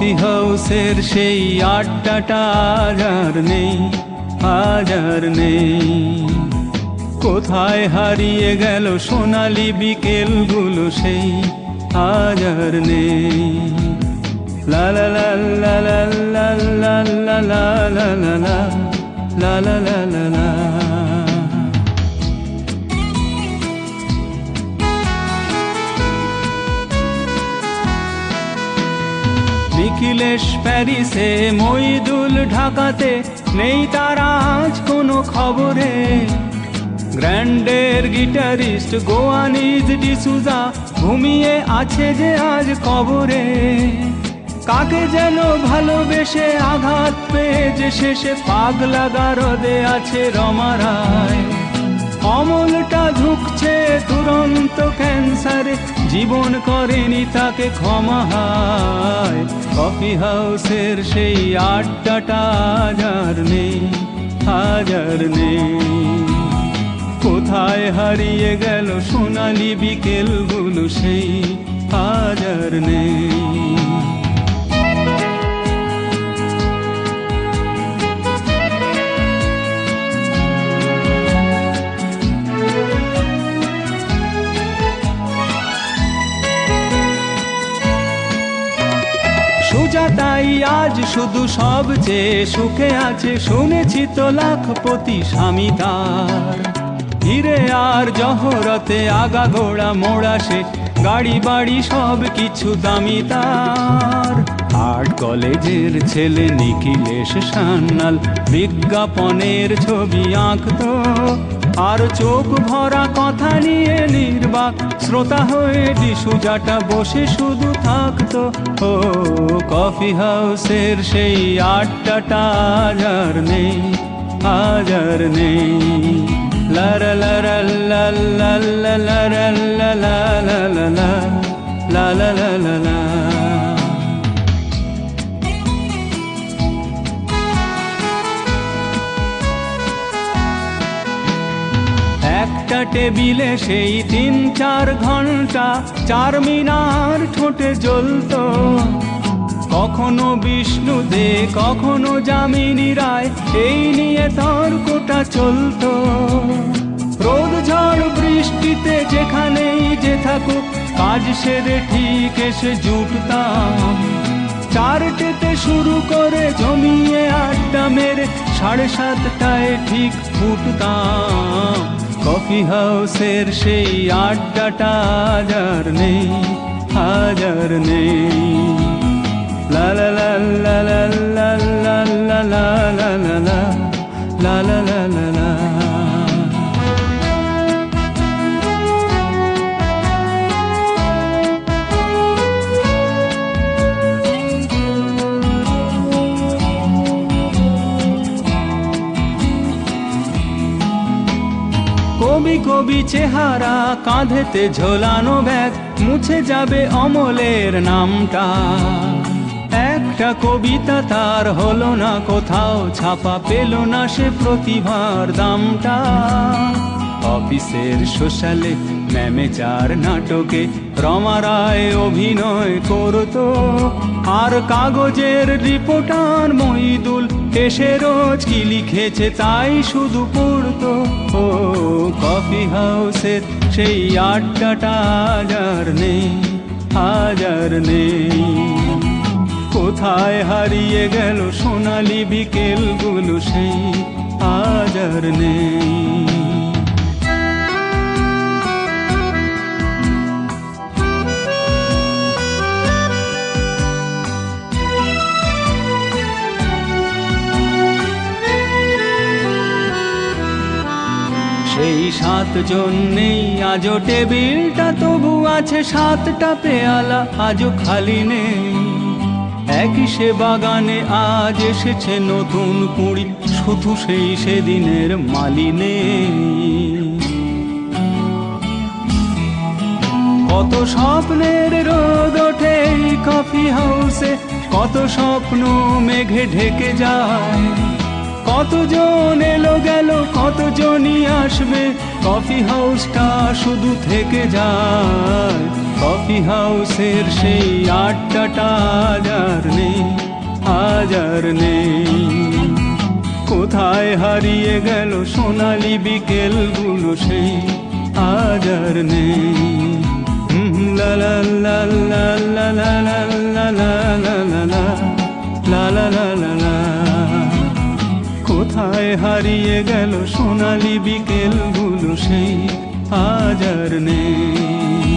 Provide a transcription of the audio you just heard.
Coffee হাউসের সেই আড্ডাটা আজ আর নেই, আজ আর নেই। কোথায় হারিয়ে গেল সোনালি বিকেলগুলো সেই, আজ আর নেই। লা লা লা লা লা লা লা লা লা লা লা লা লা লা লা লা। নিখিলেশ প্যারিসে, মইদুল ঢাকাতে, নেই তার আজ কোনো খবরে। গ্র্যান্ডের গিটারিস্ট গোয়ানিজ ডিসুজা ঘুমিয়ে আছে যে আজ কবরে। কাকে যেন ভালোবেসে আঘাত পেয়ে যে শেষে পাগলা গারদে আছে রমা রায়। অমলটা ঝুঁকছে দুরন্ত ক্যান্সারে, জীবন করেনি তাকে ক্ষমা হায়। কফি হাউসের সেই আড্ডাটা আজ আর নেই, আজ আর নেই। কোথায় হারিয়ে গেল সোনালি বিকেলগুলো সেই, আজ আর নেই। সুজাতাই আজ শুধু সবচেয়ে সুখে আছে, শুনেছি তো লাখপতি স্বামী তার। হিরে আর জহরতে আগা ঘোড়া মোড়া সে, গাড়ি বাড়ি সব কিছু দামি তার। আর্ট কলেজের ছেলে নিখিলেশ সান্যাল বিজ্ঞাপনের ছবি আঁকতো, আর চোখ ভরা কথা নিয়ে নির্বাক শ্রোতা হয়ে ডিসুজাটা বসে শুধু থাকতো। ও কফি হাউসের সেই আড্ডাটা আজ আর নেই, আজ আর নেই। লা লা লা লা লা লা লা লা লা লা লা লা লা লা লা লা। একটা টেবিলে সেই 3-4 ঘন্টা চারমিনার ঠোঁটে জ্বলতো। কখনো বিষ্ণু দে, কখনো যামিনী রায়, এই নিয়ে তর্কটা চলতো। রোদ ঝড় বৃষ্টিতে যেখানেই যে থাকুক, কাজ সেরে ঠিক এসে জুটতাম। 4টেতে শুরু করে জমিয়ে আড্ডা মেরে 7:30টায় ঠিক ফুটতাম। কফি হাউসের সেই আড্ডাটা আজ আর নেই, আজ আর নেই। লা লা লা লা লা লা লা লা লা লা লা লা লা লা লা। কবি কবি চেহারা, কাঁধেতে ঝোলানো ব্যাগ, মুছে যাবে অমলের নামটা। একটা কবিতা তার হলো না কোথাও ছাপা, পেল না সে প্রতিভার দামটা। অফিসের সোশ্যালে ম্যামেচার নাটকে রমা রায় অভিনয় করতো, আর কাগজের রিপোর্টার মইদুল এসে রোজ কি লিখেছে তাই শুধু পড়তো। ও কফি হাউসের সেই আড্ডাটা আজ আর নেই, আজ আর নেই। কোথায় হারিয়ে গেল সোনালি বিকেলগুলো সেই, আজ আর নেই। সেই 7 জন নেই আজও টেবিলটা, তবু আছে 7টা পেয়ালা আজও খালি নেই। একই সে বাগানে আজ এসেছে নতুন কুঁড়ি, শুধু সেই সেদিনের মালি নেই। কত স্বপ্নের রোদ ওঠে এই কফি হাউসে, কত স্বপ্ন মেঘে ঢেকে যায়। কতজন এলো গেল কতজনই আসবে, কফি হাউসটা শুধু থেকে যায়। কফি হাউসের সেই আড্ডাটা আজ আর নেই, আজ আর নেই। কোথায় হারিয়ে গেল সোনালি বিকেলগুলো সেই, আজ আর নেই। লা লা লা লা লা লা লা লা লা লা লা লা লা লা লা লা। কোথায় হারিয়ে গেল সোনালি বিকেলগুলো সেই, আজ আর নেই।